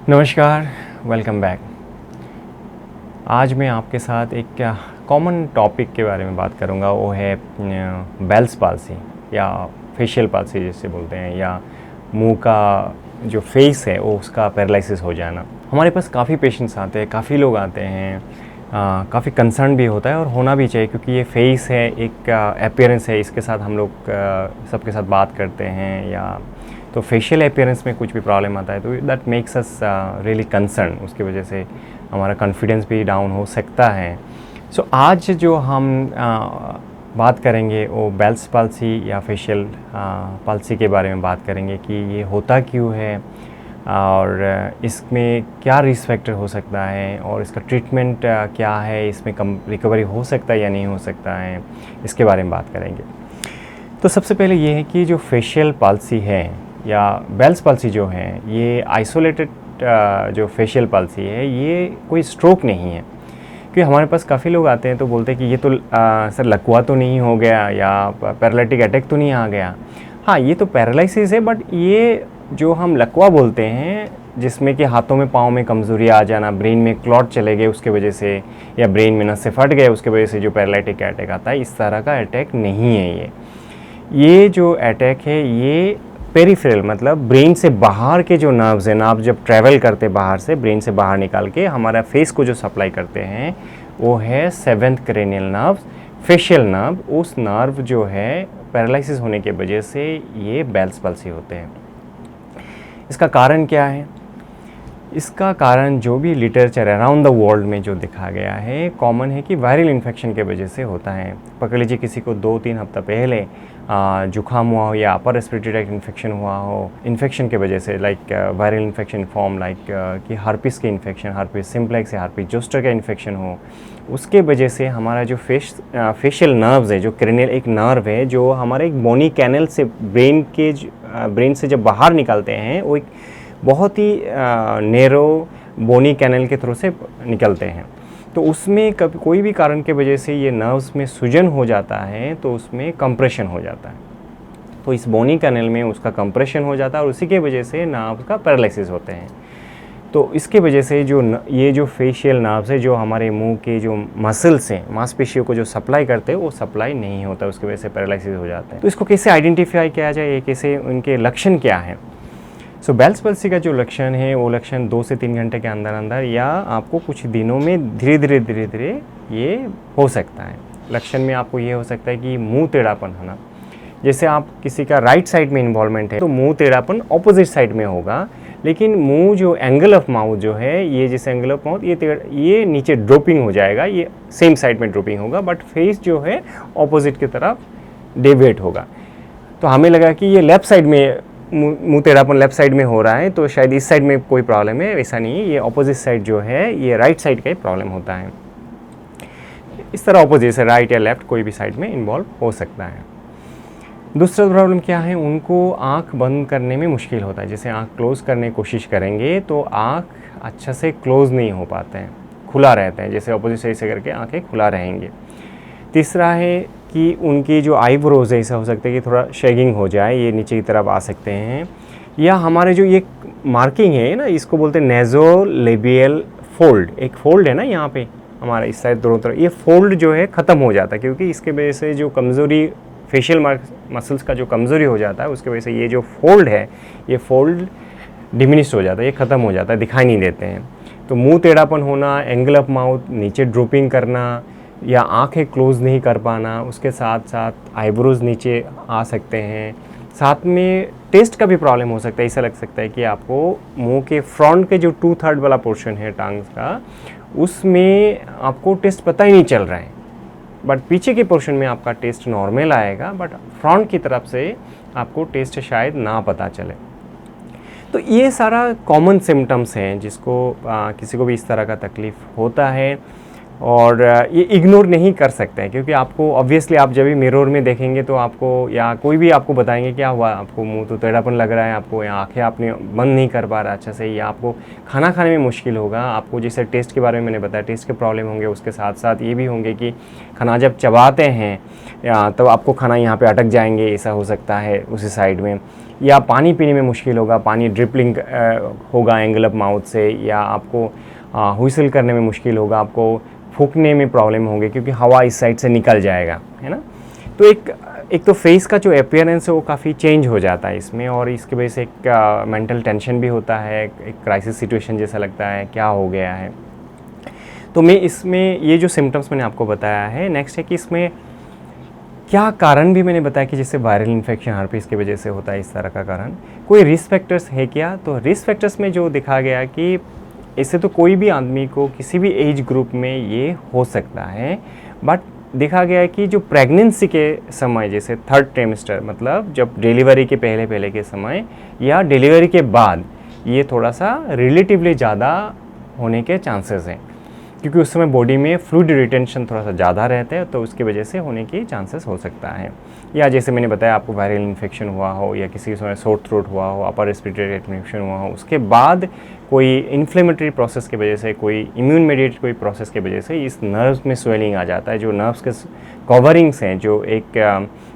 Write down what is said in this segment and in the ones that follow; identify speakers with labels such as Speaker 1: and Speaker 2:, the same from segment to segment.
Speaker 1: नमस्कार, welcome back. आज मैं आपके साथ एक कॉमन टॉपिक के बारे में बात करूंगा। वो है बेल्स पाल्सी या फेशियल पाल्सी जिसे बोलते हैं, या मुंह का जो फेस है वो उसका पैरालिसिस हो जाना। हमारे पास काफ़ी पेशेंट्स आते हैं, काफ़ी लोग आते हैं, काफ़ी कंसर्न भी होता है और होना भी चाहिए, क्योंकि ये फेस है, एक अपीयरेंस है, इसके साथ हम लोग सबके साथ बात करते हैं, या तो फेशियल अपीयरेंस में कुछ भी प्रॉब्लम आता है तो that makes us really concern. उसकी वजह से हमारा कॉन्फिडेंस भी डाउन हो सकता है। सो आज जो हम बात करेंगे वो बेल्स पाल्सी या फेशियल पाल्सी के बारे में बात करेंगे कि ये होता क्यों है और इसमें क्या रिस्क फैक्टर हो सकता है और इसका ट्रीटमेंट क्या है, इसमें कम रिकवरी हो सकता है या नहीं हो सकता है, इसके बारे में बात करेंगे। तो सबसे पहले ये है कि जो फेशियल पाल्सी है या बेल्स पाल्सी जो है, ये आइसोलेटेड जो फेशियल पाल्सी है, ये कोई स्ट्रोक नहीं है। क्योंकि हमारे पास काफ़ी लोग आते हैं तो बोलते हैं कि ये तो सर लकवा तो नहीं हो गया या पैरालिटिक अटैक तो नहीं आ गया। हाँ, ये तो पैरालिसिस है, बट ये जो हम लकवा बोलते हैं, जिसमें कि हाथों में पाँव में कमज़ोरी आ जाना, ब्रेन में क्लॉट चले गए उसके वजह से, या ब्रेन में नसें फट गए उसके वजह से जो पैरालिटिक अटैक आता है, इस तरह का अटैक नहीं है। ये जो अटैक है ये पेरिफेरल, मतलब ब्रेन से बाहर के जो नर्व्स हैं, नर्व जब ट्रैवल करते बाहर से, ब्रेन से बाहर निकाल के हमारा फेस को जो सप्लाई करते हैं, वो है 7th cranial nerve, facial nerve. उस नर्व जो है पैरालिसिस होने की वजह से ये बेल्स पाल्सी होते हैं। इसका कारण क्या है? इसका कारण जो भी लिटरेचर अराउंड द वर्ल्ड में जो दिखा गया है, कॉमन है कि वायरल इन्फेक्शन के वजह से होता है। पकड़ लीजिए किसी को 2-3 हफ्ता पहले जुकाम हुआ हो या अपर रेस्पिरेटरी ट्रैक्ट इन्फेक्शन हुआ हो, इन्फेक्शन के वजह से, like viral infection form like कि हार्पिस के इन्फेक्शन, हार्पिस सिम्प्लेक्स या हार्पिस जोस्टर का इन्फेक्शन हो, उसके वजह से हमारा जो फेशियल नर्व्स है, जो क्रेनियल एक नर्व है जो हमारे एक बोनी कैनल से ब्रेन से जब बाहर निकलते हैं, वो एक बहुत ही नैरो बोनी कैनल के थ्रू से निकलते हैं। तो उसमें कभी कोई भी कारण के वजह से ये नर्व्स में सूजन हो जाता है तो उसमें कंप्रेशन हो जाता है। तो इस बोनी कैनल में उसका कंप्रेशन हो जाता है और उसी के वजह से नर्व का पैरालिसिस होते हैं। तो इसके वजह से ये जो फेशियल नर्व्स है, जो हमारे मुंह के जो मसल्स हैं, मांसपेशियों को जो सप्लाई करते हैं, वो सप्लाई नहीं होता, उसकी वजह से पैरालिसिस हो जाता है। तो इसको कैसे आइडेंटिफाई किया जाए, कैसे उनके लक्षण क्या हैं? सो बेल्स पाल्सी का जो लक्षण है, वो लक्षण 2 से 3 घंटे के अंदर अंदर या आपको कुछ दिनों में धीरे धीरे ये हो सकता है। लक्षण में आपको ये हो सकता है कि मुंह टेढ़ापन होना, जैसे आप किसी का राइट साइड में इन्वॉल्वमेंट है तो मुंह टेढ़ापन ऑपोजिट साइड में होगा, लेकिन मुंह जो एंगल ऑफ माउथ जो है, ये जैसे एंगल ऑफ माउथ ये नीचे ड्रॉपिंग हो जाएगा, ये सेम साइड में ड्रॉपिंग होगा, बट फेस जो है ऑपोजिट की तरफ डेविएट होगा। तो हमें लगा कि ये लेफ्ट साइड में मुंह टेढ़ापन लेफ्ट साइड में हो रहा है, तो शायद इस साइड में कोई प्रॉब्लम है। ऐसा नहीं है, ये ऑपोजिट साइड जो है, ये राइट साइड का ही प्रॉब्लम होता है। इस तरह ऑपोजिट से राइट या लेफ्ट कोई भी साइड में इन्वॉल्व हो सकता है। दूसरा प्रॉब्लम क्या है, उनको आँख बंद करने में मुश्किल होता है। जैसे आँख क्लोज करने की कोशिश करेंगे तो आँख अच्छा से क्लोज नहीं हो पाते हैं, खुला रहता है, जैसे ऑपोजिट साइड से करके आँखें खुला रहेंगे। तीसरा है कि उनकी जो आईब्रोज है, ऐसा हो सकता है कि थोड़ा शेगिंग हो जाए, ये नीचे की तरफ आ सकते हैं, या हमारे जो ये मार्किंग है ना, इसको बोलते हैं नेज़ोलेबियल फोल्ड। एक फोल्ड है ना यहाँ पे हमारा इस साइड दोनों तरफ, ये फोल्ड जो है ख़त्म हो जाता है, क्योंकि इसके वजह से जो कमज़ोरी फेशियल मसल्स का जो कमज़ोरी हो जाता है, उसके वजह से ये जो फोल्ड है, ये फोल्ड डिमिनिश हो जाता है, ये ख़त्म हो जाता है, दिखाई नहीं देते हैं। तो मुंह टेढ़ापन होना, एंगल ऑफ माउथ नीचे ड्रॉपिंग करना, या आंखें क्लोज नहीं कर पाना, उसके साथ साथ आईब्रोज नीचे आ सकते हैं, साथ में टेस्ट का भी प्रॉब्लम हो सकता है। ऐसा लग सकता है कि आपको मुंह के फ्रंट के जो 2/3 वाला पोर्शन है टांग का, उसमें आपको टेस्ट पता ही नहीं चल रहा है, बट पीछे के पोर्शन में आपका टेस्ट नॉर्मल आएगा, बट फ्रंट की तरफ से आपको टेस्ट शायद ना पता चले। तो ये सारा कॉमन सिम्टम्स हैं जिसको किसी को भी इस तरह का तकलीफ़ होता है। और ये इग्नोर नहीं कर सकते हैं, क्योंकि आपको ऑब्वियसली आप जब भी मिरर में देखेंगे तो आपको या कोई भी आपको बताएंगे क्या हुआ, आपको मुंह तो टेढ़ापन लग रहा है, आपको या आंखें आपने बंद नहीं कर पा रहा अच्छा से, या आपको खाना खाने में मुश्किल होगा, आपको जैसे टेस्ट के बारे में मैंने बताया टेस्ट के प्रॉब्लम होंगे, उसके साथ साथ ये भी होंगे कि खाना जब चबाते हैं या तो आपको खाना यहाँ पर अटक जाएंगे, ऐसा हो सकता है उसी साइड में, या पानी पीने में मुश्किल होगा, पानी ड्रिपलिंग होगा एंगल ऑफ माउथ से, या आपको हुइसल करने में मुश्किल होगा, आपको फूकने में प्रॉब्लम होंगे क्योंकि हवा इस साइड से निकल जाएगा, है ना। तो एक तो फेस का जो अपीयरेंस है वो काफ़ी चेंज हो जाता है इसमें, और इसकी वजह से एक मेंटल टेंशन भी होता है, एक क्राइसिस सिचुएशन जैसा लगता है, क्या हो गया है। तो मैं इसमें ये जो सिम्टम्स मैंने आपको बताया है, नेक्स्ट है कि इसमें क्या कारण भी मैंने बताया कि जैसे वायरल इन्फेक्शन हर्पीस की वजह से होता है, इस तरह का कारण कोई रिस्क फैक्टर्स है क्या। तो रिस्क फैक्टर्स में जो दिखा गया कि इससे तो कोई भी आदमी को किसी भी एज ग्रुप में ये हो सकता है, बट देखा गया है कि जो प्रेगनेंसी के समय जैसे 3rd ट्राइमेस्टर मतलब जब डिलीवरी के पहले के समय या डिलीवरी के बाद ये थोड़ा सा रिलेटिवली ज़्यादा होने के चांसेस हैं, क्योंकि उस समय बॉडी में फ्लूइड रिटेंशन थोड़ा सा ज़्यादा रहता है, तो उसकी वजह से होने की चांसेस हो सकता है। या जैसे मैंने बताया आपको वायरल इन्फेक्शन हुआ हो, या किसी समय सोर थ्रोट हुआ हो, अपर रेस्पिरेटरी इन्फेक्शन हुआ हो, उसके बाद कोई इन्फ्लेमेटरी प्रोसेस की वजह से, कोई इम्यून मेडिएटेड कोई प्रोसेस की वजह से इस नर्व्स में स्वेलिंग आ जाता है, जो नर्व्स के कवरिंग्स हैं, जो एक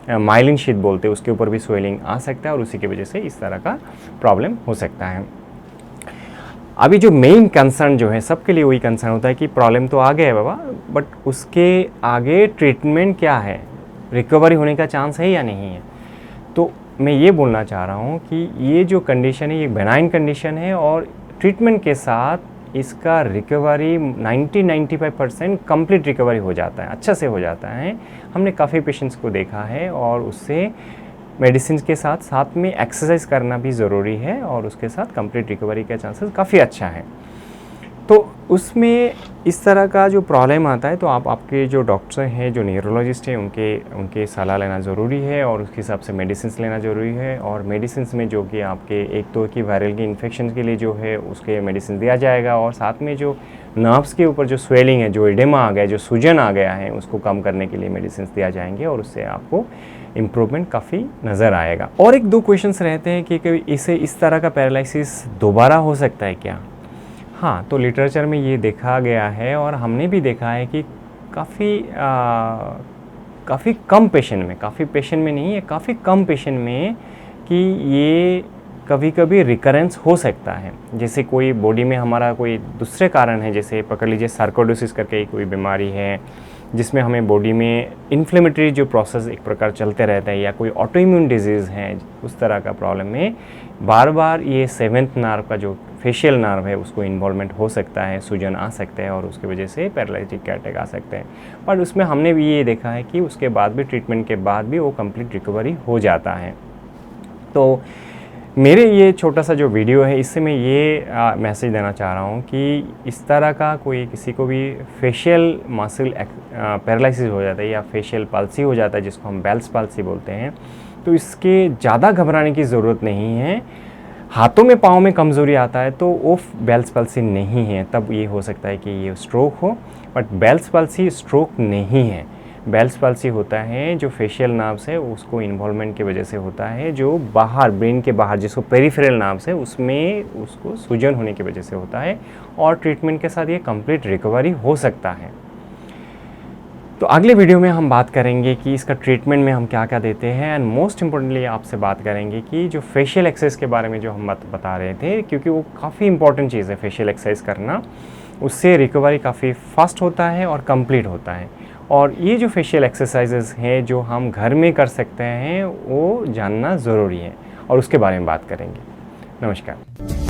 Speaker 1: माइलिन शीट बोलते हैं, उसके ऊपर भी स्वेलिंग आ सकता है, और उसी की वजह से इस तरह का प्रॉब्लम हो सकता है। अभी जो मेन कंसर्न जो है सबके लिए वही कंसर्न होता है कि प्रॉब्लम तो आ गया है बाबा, बट उसके आगे ट्रीटमेंट क्या है, रिकवरी होने का चांस है या नहीं है। तो मैं ये बोलना चाह रहा हूँ कि ये जो कंडीशन है ये बेनाइन कंडीशन है, और ट्रीटमेंट के साथ इसका रिकवरी 90-95% कंप्लीट रिकवरी हो जाता है, अच्छा से हो जाता है। हमने काफ़ी पेशेंट्स को देखा है, और उससे मेडिसिन के साथ साथ में एक्सरसाइज करना भी ज़रूरी है, और उसके साथ कंप्लीट रिकवरी का चांसेस काफ़ी अच्छा है। तो उसमें इस तरह का जो प्रॉब्लम आता है तो आपके जो डॉक्टर हैं, जो न्यूरोलॉजिस्ट हैं, उनके सलाह लेना ज़रूरी है, और उसके हिसाब से मेडिसिन लेना ज़रूरी है। और मेडिसिन में जो कि आपके एक तो कि वायरल की इन्फेक्शन के लिए जो है उसके मेडिसिन दिया जाएगा, और साथ में जो नर्व्स के ऊपर जो स्वेलिंग है, जो एडेमा आ गया, जो सूजन आ गया है, उसको कम करने के लिए मेडिसिन दिया जाएंगे, और उससे आपको इम्प्रूवमेंट काफ़ी नज़र आएगा। और 1-2 क्वेश्चंस रहते हैं कि इसे इस तरह का पैरालिसिस दोबारा हो सकता है क्या। हाँ, तो लिटरेचर में ये देखा गया है, और हमने भी देखा है कि काफ़ी कम पेशेंट में, काफ़ी पेशेंट में नहीं है, काफ़ी कम पेशेंट में कि ये कभी कभी रिकरेंस हो सकता है। जैसे कोई बॉडी में हमारा कोई दूसरे कारण है, जैसे पकड़ लीजिए सार्कोइडोसिस करके कोई बीमारी है, जिसमें हमें बॉडी में इन्फ्लेमेटरी जो प्रोसेस एक प्रकार चलते रहता है, या कोई ऑटो इम्यून डिजीज़ है, उस तरह का प्रॉब्लम में बार बार ये 7th नर्व का जो फेशियल नर्व है उसको इन्वॉल्वमेंट हो सकता है, सूजन आ सकते हैं, और उसकी वजह से पैरालिटिक अटैक आ सकते हैं। पर उसमें हमने भी ये देखा है कि उसके बाद भी, ट्रीटमेंट के बाद भी वो कंप्लीट रिकवरी हो जाता है। तो मेरे ये छोटा सा जो वीडियो है, इससे मैं ये मैसेज देना चाह रहा हूँ कि इस तरह का कोई किसी को भी फेशियल मसल पैरालिसिस हो जाता है, या फेशियल पाल्सी हो जाता है, जिसको हम बेल्स पाल्सी बोलते हैं, तो इसके ज़्यादा घबराने की ज़रूरत नहीं है। हाथों में, पाँव में कमज़ोरी आता है तो वो बेल्स पाल्सी नहीं है, तब ये हो सकता है कि ये स्ट्रोक हो, बट बेल्स पाल्सी स्ट्रोक नहीं है। बेल्स पाल्सी होता है जो फेशियल नर्व्स है उसको इन्वॉल्वमेंट की वजह से होता है, जो बाहर, ब्रेन के बाहर, जिसको पेरिफेरल नर्व्स है उसमें उसको सूजन होने की वजह से होता है, और ट्रीटमेंट के साथ ये कंप्लीट रिकवरी हो सकता है। तो अगले वीडियो में हम बात करेंगे कि इसका ट्रीटमेंट में हम क्या क्या देते हैं, एंड मोस्ट इम्पोर्टेंटली आपसे बात करेंगे कि जो फेशियल एक्सरसाइज के बारे में जो हम बता रहे थे, क्योंकि वो काफ़ी इंपॉर्टेंट चीज़ है फेशियल एक्सरसाइज करना, उससे रिकवरी काफ़ी फास्ट होता है और कंप्लीट होता है। और ये जो फेशियल एक्सरसाइजेज हैं जो हम घर में कर सकते हैं वो जानना ज़रूरी है, और उसके बारे में बात करेंगे। नमस्कार।